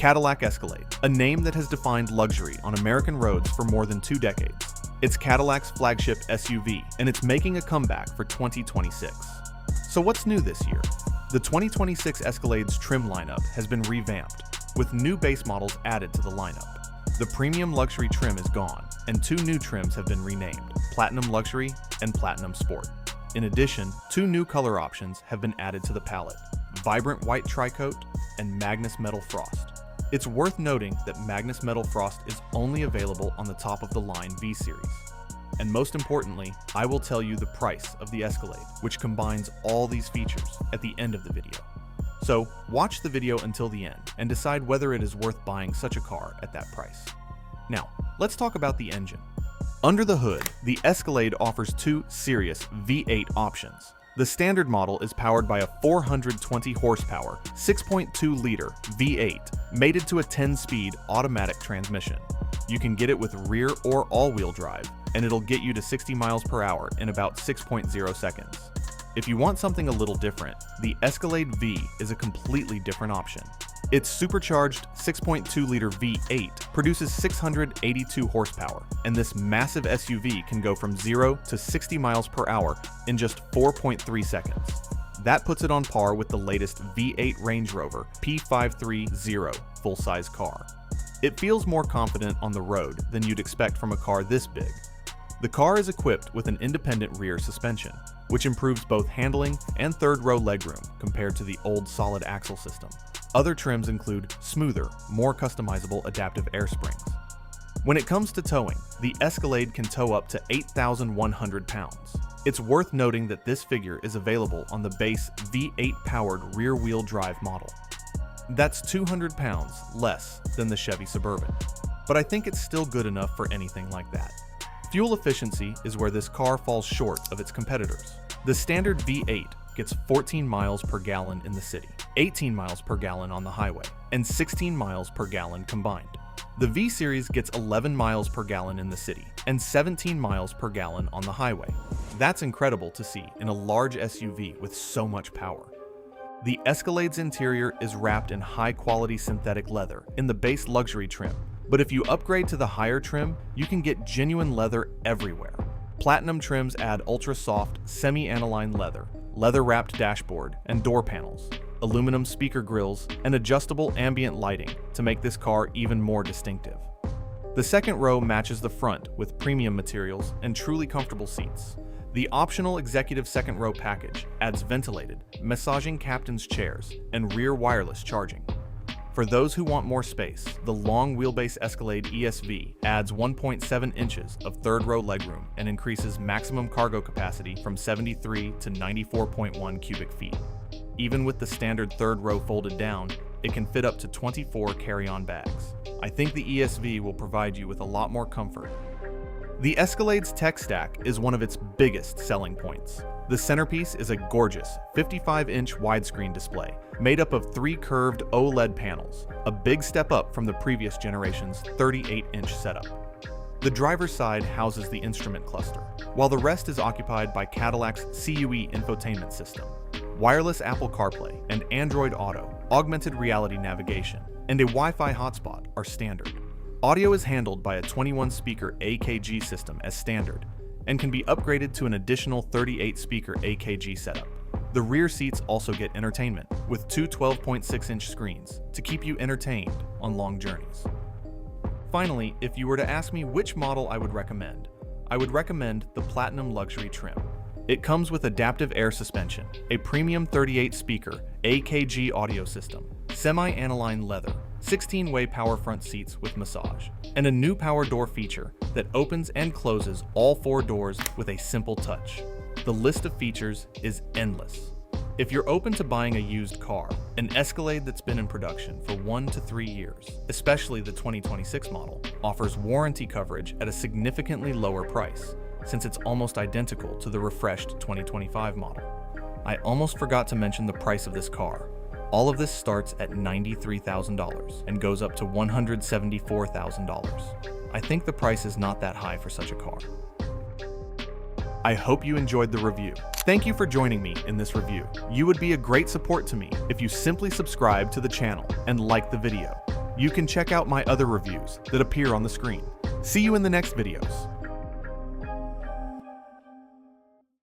Cadillac Escalade, a name that has defined luxury on American roads for more than 2 decades. It's Cadillac's flagship SUV, and it's making a comeback for 2026. So what's new this year? The 2026 Escalade's trim lineup has been revamped, with new base models added to the lineup. The premium luxury trim is gone, and 2 new trims have been renamed, Platinum Luxury and Platinum Sport. In addition, 2 new color options have been added to the palette, Vibrant White Tricoat and Magnus Metal Frost. It's worth noting that Magnus Metal Frost is only available on the top-of-the-line V-Series. And most importantly, I will tell you the price of the Escalade, which combines all these features at the end of the video. So, watch the video until the end and decide whether it is worth buying such a car at that price. Now, let's talk about the engine. Under the hood, the Escalade offers 2 serious V8 options. The standard model is powered by a 420 horsepower, 6.2-liter V8 mated to a 10-speed automatic transmission. You can get it with rear or all-wheel drive, and it'll get you to 60 miles per hour in about 6.0 seconds. If you want something a little different, the Escalade V is a completely different option. Its supercharged 6.2-liter V8 produces 682 horsepower, and this massive SUV can go from 0 to 60 miles per hour in just 4.3 seconds. That puts it on par with the latest V8 Range Rover P530 full-size car. It feels more confident on the road than you'd expect from a car this big. The car is equipped with an independent rear suspension, which improves both handling and third-row legroom compared to the old solid axle system. Other trims include smoother, more customizable adaptive air springs. When it comes to towing, the Escalade can tow up to 8,100 pounds. It's worth noting that this figure is available on the base V8-powered rear-wheel drive model. That's 200 pounds less than the Chevy Suburban, but I think it's still good enough for anything like that. Fuel efficiency is where this car falls short of its competitors. The standard V8 gets 14 miles per gallon in the city, 18 miles per gallon on the highway, and 16 miles per gallon combined. The V-Series gets 11 miles per gallon in the city, and 17 miles per gallon on the highway. That's incredible to see in a large SUV with so much power. The Escalade's interior is wrapped in high-quality synthetic leather in the base luxury trim, but if you upgrade to the higher trim, you can get genuine leather everywhere. Platinum trims add ultra-soft, semi-aniline leather, leather-wrapped dashboard and door panels, aluminum speaker grills, and adjustable ambient lighting to make this car even more distinctive. The second row matches the front with premium materials and truly comfortable seats. The optional executive second row package adds ventilated, massaging captain's chairs and rear wireless charging. For those who want more space, the long-wheelbase Escalade ESV adds 1.7 inches of third-row legroom and increases maximum cargo capacity from 73 to 94.1 cubic feet. Even with the standard third row folded down, it can fit up to 24 carry-on bags. I think the ESV will provide you with a lot more comfort. The Escalade's tech stack is one of its biggest selling points. The centerpiece is a gorgeous 55-inch widescreen display made up of 3 curved OLED panels, a big step up from the previous generation's 38-inch setup. The driver's side houses the instrument cluster, while the rest is occupied by Cadillac's CUE infotainment system. Wireless Apple CarPlay and Android Auto, augmented reality navigation, and a Wi-Fi hotspot are standard. Audio is handled by a 21-speaker AKG system as standard, and can be upgraded to an additional 38-speaker AKG setup. The rear seats also get entertainment, with 2 12.6-inch screens to keep you entertained on long journeys. Finally, if you were to ask me which model I would recommend the Platinum Luxury trim. It comes with adaptive air suspension, a premium 38-speaker AKG audio system, semi-aniline leather, 16-way power front seats with massage, and a new power door feature that opens and closes all 4 doors with a simple touch. The list of features is endless. If you're open to buying a used car, an Escalade that's been in production for 1 to 3 years, especially the 2026 model, offers warranty coverage at a significantly lower price, since it's almost identical to the refreshed 2025 model. I almost forgot to mention the price of this car. All of this starts at $93,000 and goes up to $174,000. I think the price is not that high for such a car. I hope you enjoyed the review. Thank you for joining me in this review. You would be a great support to me if you simply subscribe to the channel and like the video. you can check out my other reviews that appear on the screen. See you in the next videos.